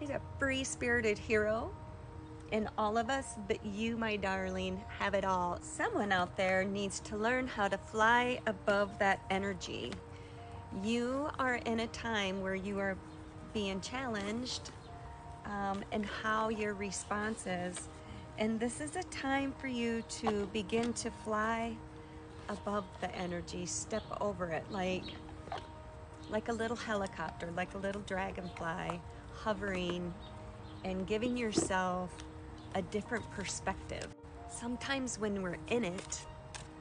He's a free-spirited hero in all of us, but you, my darling, have it all. Someone out there needs to learn how to fly above that energy. You are in a time where you are being challenged and how your response is. And this is a time for you to begin to fly above the energy, step over it like a little helicopter, like a little dragonfly, hovering and giving yourself a different perspective. Sometimes when we're in it,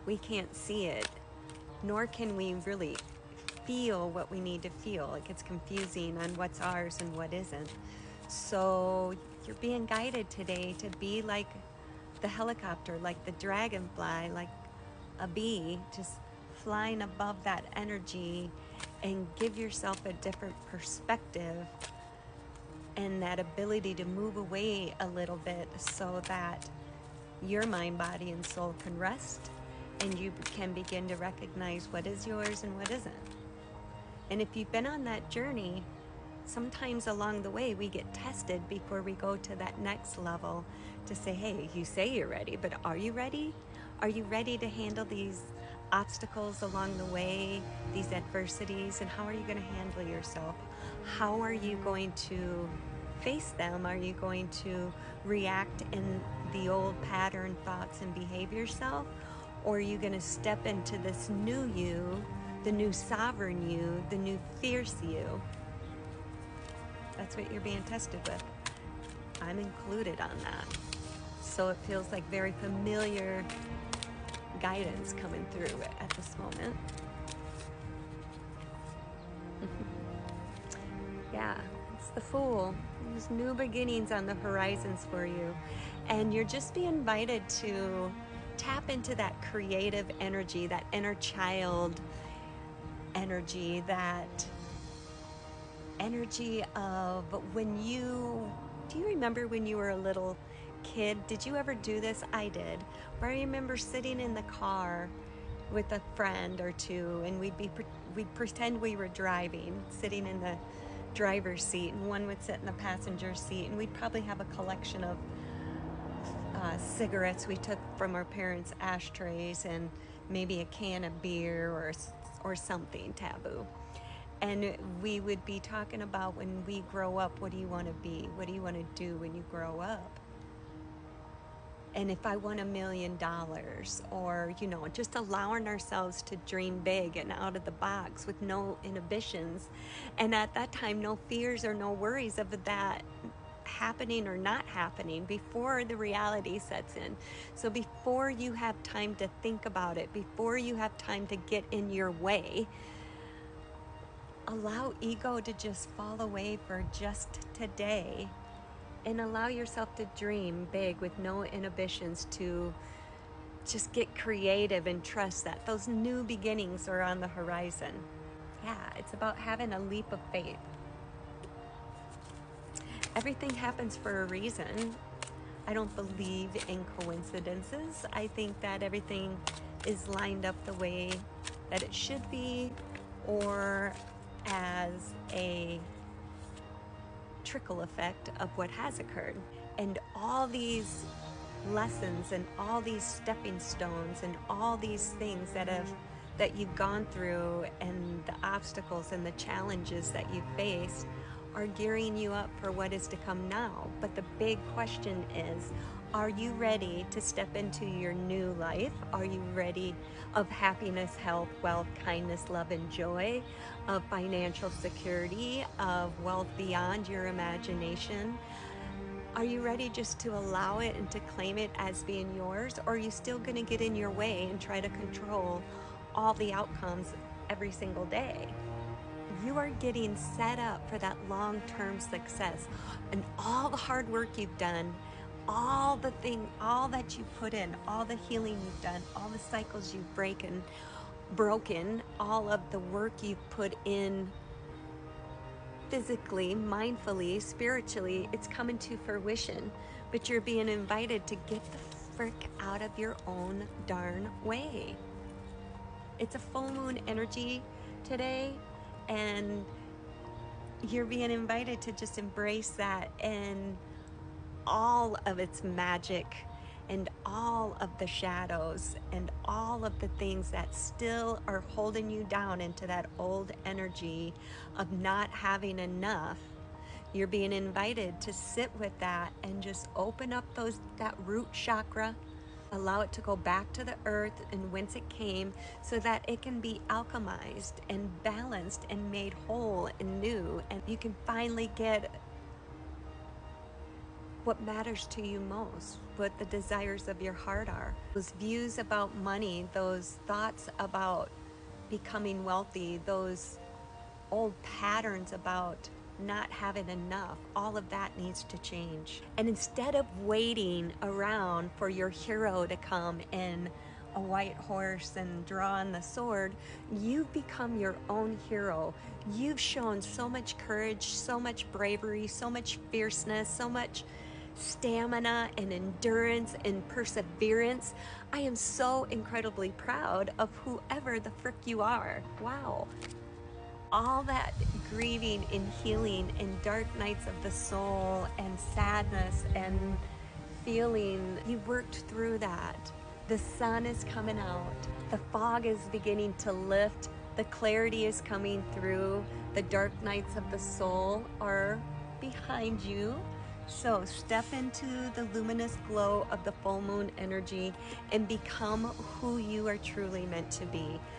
we can't see it, nor can we really feel what we need to feel. It gets confusing on what's ours and what isn't. So you're being guided today to be like the helicopter, like the dragonfly, like a bee, just flying above that energy and give yourself a different perspective and that ability to move away a little bit so that your mind, body, and soul can rest and you can begin to recognize what is yours and what isn't. And if you've been on that journey, sometimes along the way we get tested before we go to that next level to say, hey, you say you're ready, but are you ready? Are you ready to handle these obstacles along the way, these adversities, and how are you going to handle yourself? How are you going to face them? Are you going to react in the old pattern thoughts and behavior self? Or are you going to step into this new you, the new sovereign you, the new fierce you? That's what you're being tested with. I'm included on that. So it feels like very familiar guidance coming through at this moment. Yeah, it's the Fool. There's new beginnings on the horizons for you. And you're just being invited to tap into that creative energy, that inner child energy, that energy of do you remember when you were a little kid? Did you ever do this? I did. Where I remember sitting in the car with a friend or two, and we'd pretend we were driving, sitting in the driver's seat, and one would sit in the passenger seat, and we'd probably have a collection of cigarettes we took from our parents' ashtrays, and maybe a can of beer or something taboo. And we would be talking about, when we grow up, what do you want to be? What do you want to do when you grow up? And if I won $1 million, or, just allowing ourselves to dream big and out of the box with no inhibitions. And at that time, no fears or no worries of that happening or not happening before the reality sets in. So before you have time to think about it, before you have time to get in your way, allow ego to just fall away for just today and allow yourself to dream big with no inhibitions, to just get creative and trust that those new beginnings are on the horizon. Yeah, it's about having a leap of faith. Everything happens for a reason. I don't believe in coincidences. I think that everything is lined up the way that it should be, or as a trickle effect of what has occurred. And all these lessons and all these stepping stones and all these things that you've gone through, and the obstacles and the challenges that you've faced, are gearing you up for what is to come now. But the big question is, are you ready to step into your new life? Are you ready of happiness, health, wealth, kindness, love, and joy, of financial security, of wealth beyond your imagination? Are you ready just to allow it and to claim it as being yours? Or are you still going to get in your way and try to control all the outcomes every single day? You are getting set up for that long-term success, and all the hard work you've done, all that you put in, all the healing you've done, all the cycles you've broken, all of the work you've put in physically, mindfully, spiritually, it's coming to fruition. But you're being invited to get the frick out of your own darn way. It's a full moon energy today, and you're being invited to just embrace that and all of its magic and all of the shadows and all of the things that still are holding you down into that old energy of not having enough. You're being invited to sit with that and just open up that root chakra, allow it to go back to the earth and whence it came, so that it can be alchemized and balanced and made whole and new, and you can finally get what matters to you most, what the desires of your heart are. Those views about money, those thoughts about becoming wealthy, those old patterns about not having enough, all of that needs to change. And instead of waiting around for your hero to come in a white horse and draw on the sword, you've become your own hero. You've shown so much courage, so much bravery, so much fierceness, so much stamina and endurance and perseverance. I am so incredibly proud of whoever the frick you are. Wow. All that grieving and healing and dark nights of the soul and sadness and feeling, you worked through that. The sun is coming out. The fog is beginning to lift. The clarity is coming through. The dark nights of the soul are behind you. So step into the luminous glow of the full moon energy and become who you are truly meant to be.